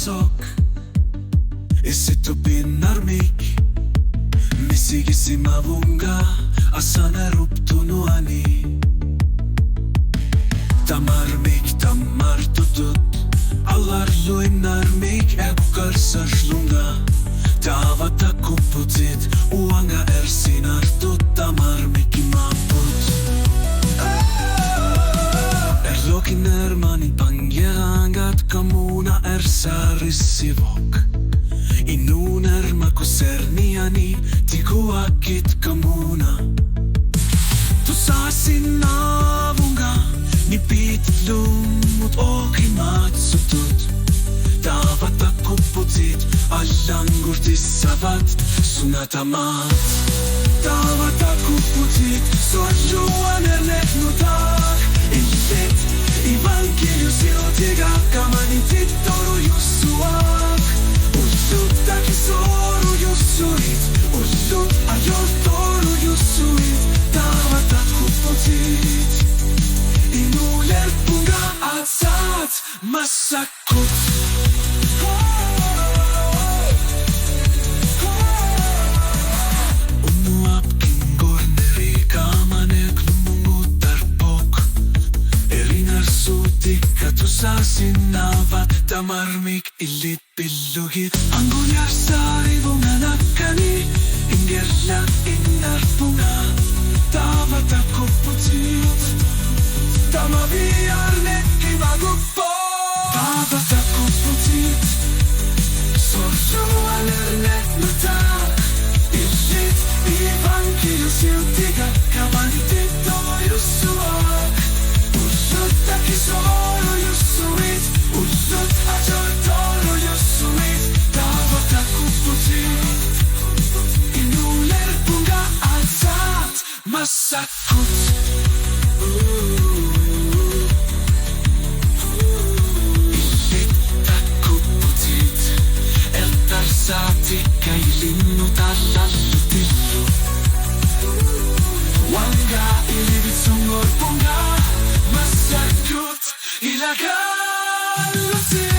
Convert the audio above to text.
sok Isito pinarmik Misigisi mavunga Asana ruptunuani Tamarmik tamar tutut Allar luinarmik Ekkar sarslunga Tavata kuputit Uanga ersinartut Tamarmik imaput Erlokin ermanin pangyangat Kamuna ersarissivok Inun ermakuserniani Tikuakit kamuna Tusasin avunga Nipit lumut okimatsutut Tavata kuputit Allangurtissavat sunatamat Tavata kuputit Sojuan erletnutak Illit Evankelius iltiga Kamanitit toru jussuak Ullutaki soru jussuit Ullut ajol toru jussuit Tavata kuputit Inuler punga atsat Masakut Sinavat tamarmik illit pillugit Angun yarsari bunganakani Ingerla innarpunga Tavata kuputit Tamaviarnekki maguppo Tavata kuputit Sorsuan erletnutak Illit Evankelius iltiga Kamanitit tojusuak Ulluttaki soru jussuit Ullut ajol toru jussuit Tavata kuputit Inuler punga atsat Masakut Illitta kuputit Eltarsati kailinnut allallutillu Wanga ilivitsungor punga Masakut ilagallutillu